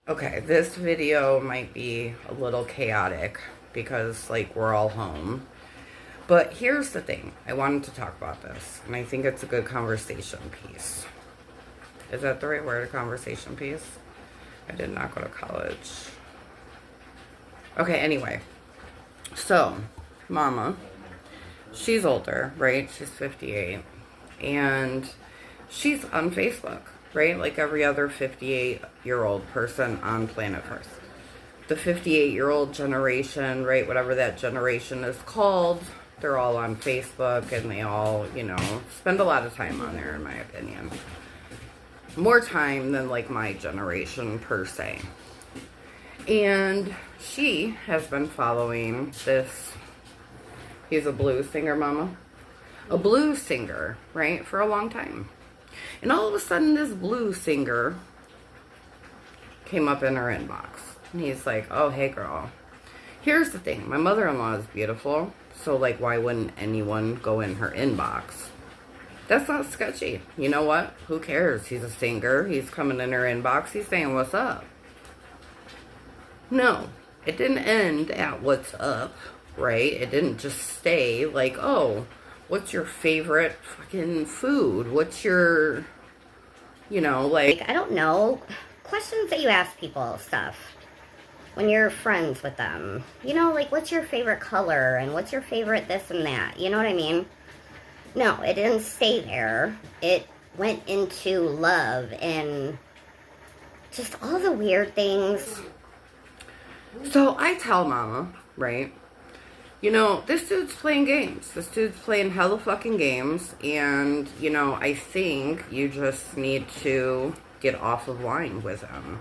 Okay, this video might be a little chaotic because, like, we're all home. But here's the thing. I wanted to talk about this, and I think it's a good conversation piece. Is that the right word, a conversation piece? I did not go to college. Okay, anyway. So, Mama, she's older, right? She's 58. And she's on Facebook, right? Like every other 58-year-old person on planet Earth. The 58-year-old generation, right? Whatever that generation is called, they're all on Facebook and they all, you know, spend a lot of time on there, in my opinion. More time than like my generation per se. And she has been following this, he's a blues singer, Mama. A blues singer, right, for a long time. And all of a sudden, this blues singer came up in her inbox. And he's like, oh, hey, girl. Here's the thing. My mother-in-law is beautiful. So, like, why wouldn't anyone go in her inbox? That's not sketchy. You know what? Who cares? He's a singer. He's coming in her inbox. He's saying, what's up? No. It didn't end at what's up, right? It didn't just stay like, oh, what's your favorite fucking food? What's your, you know, like, I don't know. Questions that you ask people, stuff. When you're friends with them. You know, like, what's your favorite color? And what's your favorite this and that? You know what I mean? No, it didn't stay there. It went into love and just all the weird things. So I tell Mama, right? You know, this dude's playing games. This dude's playing hella fucking games. And, you know, I think you just need to get off of line with him.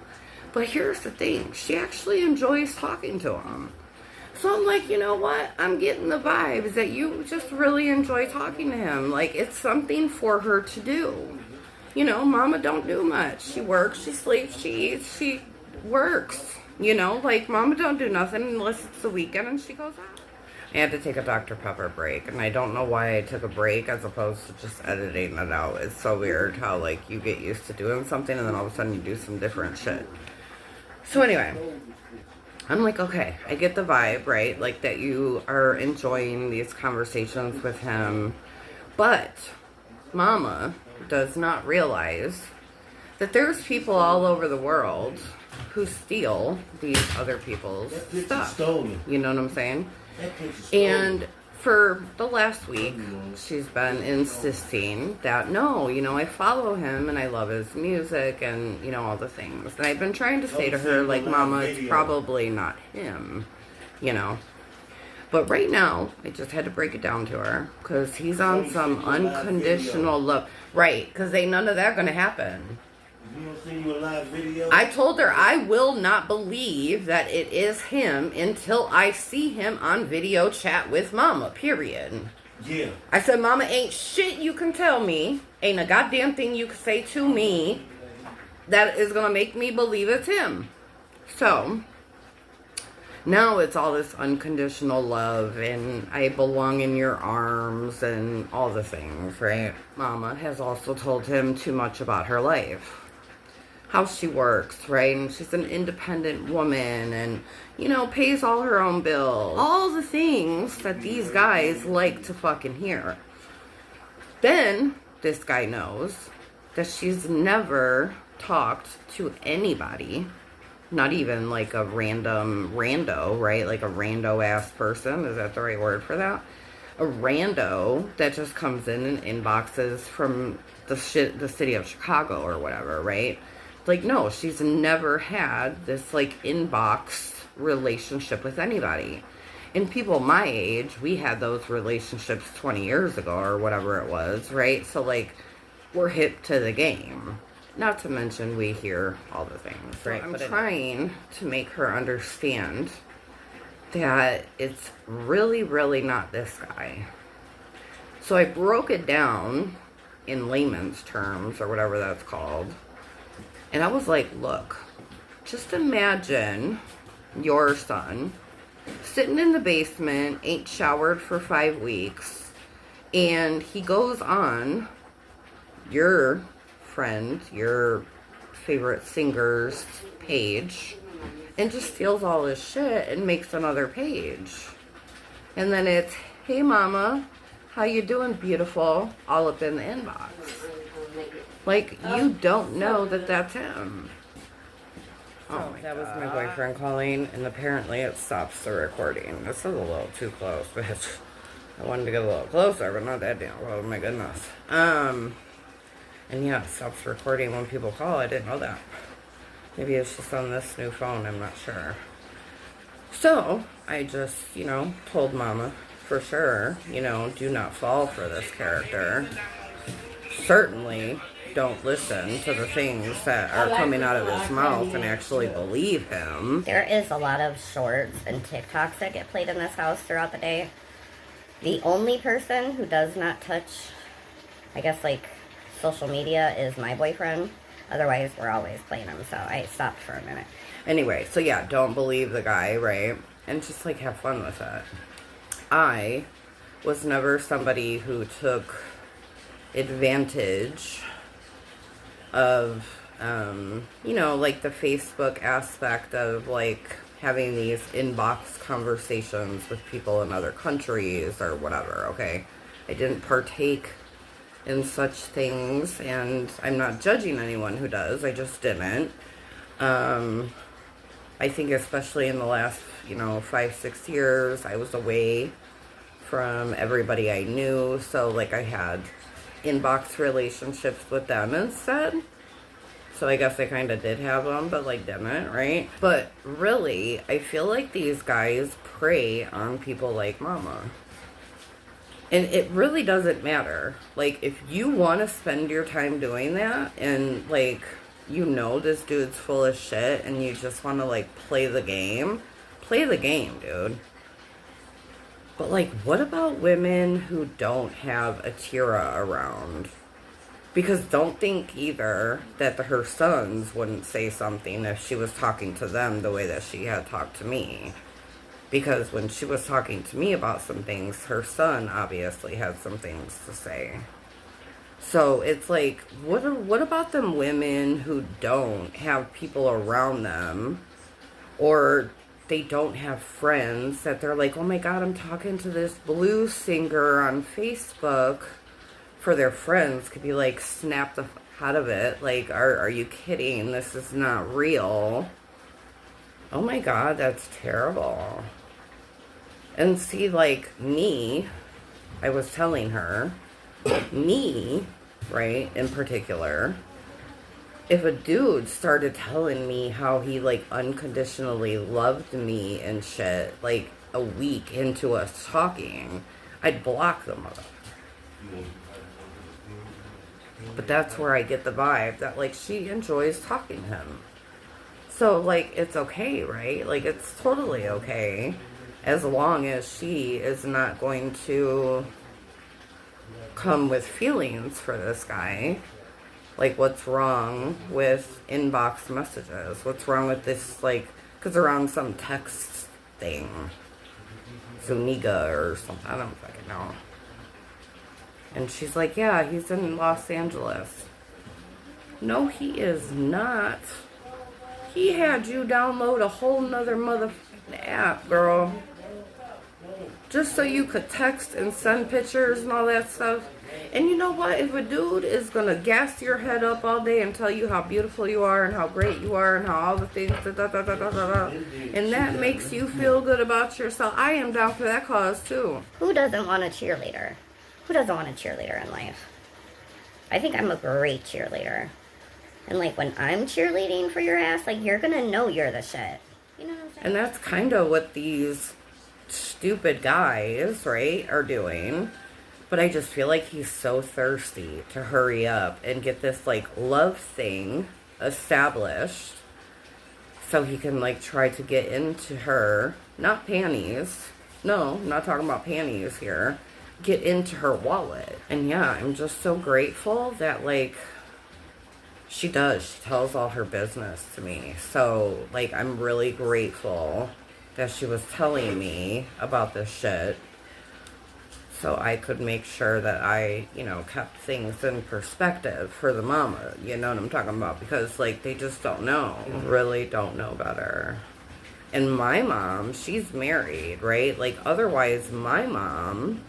But here's the thing. She actually enjoys talking to him. So I'm like, you know what? I'm getting the vibes that you just really enjoy talking to him. Like, it's something for her to do. You know, Mama don't do much. She works, she sleeps, she eats, she works. You know, like, Mama don't do nothing unless it's the weekend and she goes out. I had to take a Dr. Pepper break, and I don't know why I took a break as opposed to just editing it out. It's so weird how, like, you get used to doing something and then all of a sudden you do some different shit. So anyway, I'm like, okay, I get the vibe, right? Like, that you are enjoying these conversations with him. But Mama does not realize that there's people all over the world who steal these other people's stuff. You know what I'm saying? And for the last week, she's been insisting that, no, you know, I follow him and I love his music and, you know, all the things. And I've been trying to say to her, like, Mama, it's probably not him, you know. But right now, I just had to break it down to her because he's on some unconditional love. Right, because ain't none of that going to happen. I told her I will not believe that it is him until I see him on video chat with Mama, period. Yeah. I said, Mama, ain't shit you can tell me, ain't a goddamn thing you can say to me that is going to make me believe it's him. So, now it's all this unconditional love and I belong in your arms and all the things, right? Mama has also told him too much about her life. How she works, right? And she's an independent woman and, you know, pays all her own bills. All the things that these guys like to fucking hear. Then, this guy knows that she's never talked to anybody. Not even like a random rando, right? Like a rando-ass person. Is that the right word for that? A rando that just comes in and inboxes from the city of Chicago or whatever, right? Like, no, she's never had this, like, inbox relationship with anybody. And people my age, we had those relationships 20 years ago or whatever it was, right? So, like, we're hip to the game. Not to mention we hear all the things, right? So I'm trying to make her understand that it's really, really not this guy. So I broke it down in layman's terms or whatever that's called. And I was like, look, just imagine your son sitting in the basement, ain't showered for 5 weeks, and he goes on your friend, your favorite singer's page and just steals all his shit and makes another page. And then it's, hey mama, how you doing, beautiful, all up in the inbox. Like, you don't know that that's him. Oh, that was my boyfriend calling, and apparently it stops the recording. This is a little too close, bitch. I wanted to get a little closer, but not that damn close. Oh my goodness. And yeah, it stops recording when people call. I didn't know that. Maybe it's just on this new phone. I'm not sure. So I just, told Mama for sure, do not fall for this character. Certainly don't listen to the things that are coming out of his mouth and actually believe him. There is a lot of shorts and TikToks that get played in this house throughout the day. The only person who does not touch, I guess, like, social media is my boyfriend. Otherwise, we're always playing them, so I stopped for a minute. Anyway, so yeah, don't believe the guy, right? And just, like, have fun with it. I was never somebody who took advantage of, like, the Facebook aspect of, like, having these inbox conversations with people in other countries or whatever, okay? I didn't partake in such things, and I'm not judging anyone who does. I just didn't. I think especially in the last, 5-6 years, I was away from everybody I knew, so, like, I had inbox relationships with them instead. So I guess I kind of did have them, but, like, didn't, right? But really, I feel like these guys prey on people like Mama. And it really doesn't matter. Like, if you want to spend your time doing that and, like, this dude's full of shit and you just want to, like, play the game, dude. But, like, what about women who don't have a Tyra around? Because don't think either that her sons wouldn't say something if she was talking to them the way that she had talked to me. Because when she was talking to me about some things, her son obviously had some things to say. So it's like, what about them women who don't have people around them, or they don't have friends that they're like, oh my God, I'm talking to this blues singer on Facebook. For their friends could be like, snap the f out of it. Like, are you kidding? This is not real. Oh my God, that's terrible. And see, like, me, I was telling her, me, right, in particular, if a dude started telling me how he, like, unconditionally loved me and shit, like, a week into us talking, I'd block the motherfucker. But that's where I get the vibe that, like, she enjoys talking to him. So, like, it's okay, right? Like, it's totally okay. As long as she is not going to come with feelings for this guy. Like, what's wrong with inbox messages? What's wrong with this, like, because they're on some text thing. Zuniga or something. I don't fucking know. And she's like, yeah, he's in Los Angeles. No, he is not. He had you download a whole nother motherfucking app, girl. Just so you could text and send pictures and all that stuff. And you know what? If a dude is going to gas your head up all day and tell you how beautiful you are and how great you are and how all the things, and that makes you feel good about yourself, I am down for that cause too. Who doesn't want a cheerleader? Who doesn't want a cheerleader in life? I think I'm a great cheerleader. And, like, when I'm cheerleading for your ass, like, you're gonna know you're the shit. You know what I'm saying? And that's kind of what these stupid guys, right, are doing. But I just feel like he's so thirsty to hurry up and get this, like, love thing established so he can, like, try to get into her. Not panties. No, I'm not talking about panties here. Get into her wallet. And yeah, I'm just so grateful that, like, she tells all her business to me. So, like, I'm really grateful that she was telling me about this shit so I could make sure that I, you know, kept things in perspective for the mama. You know what I'm talking about? Because, like, they just don't know. Really don't know better. And my mom, she's married, right? Like, otherwise, my mom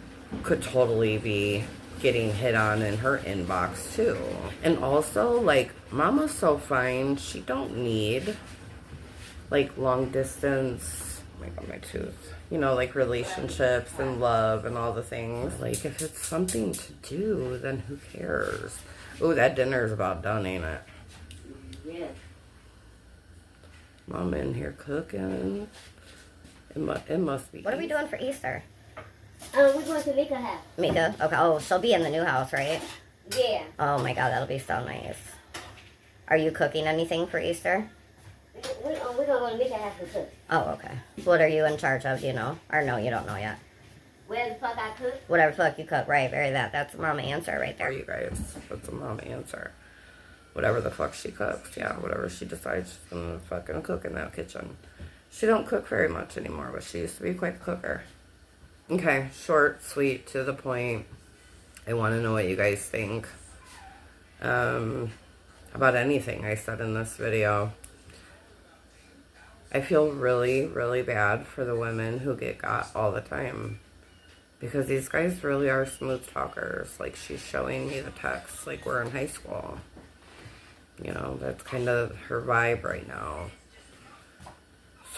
could totally be getting hit on in her inbox, too. And also, like, mama's so fine. She don't need, like, long distance. Oh my God, my tooth. You know, like, relationships and love and all the things. Like, if it's something to do, then who cares? Ooh, that dinner's about done, ain't it? Yeah. Mom in here cooking. It must be. What are we doing for Easter? We're going to make a house. Mika? Okay. Oh, she'll be in the new house, right? Yeah. Oh my God, that'll be so nice. Are you cooking anything for Easter? We're going to go to make a house to cook. Oh, okay. What are you in charge of, do you know? Or no, you don't know yet. Where the fuck I cook? Whatever the fuck you cook, right, very that. That's a mama answer right There there. you guys. That's a mom answer. Whatever the fuck she cooks. Yeah, whatever she decides she's gonna fucking cook in that kitchen. She don't cook very much anymore, but she used to be quite a cooker. Okay, short, sweet, to the point. I want to know what you guys think about anything I said in this video. I feel really, really bad for the women who get got all the time. Because these guys really are smooth talkers. Like, she's showing me the text like we're in high school. You know, that's kind of her vibe right now.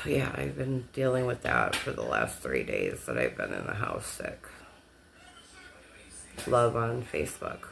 So yeah, I've been dealing with that for the last 3 days that I've been in the house sick. Love on Facebook.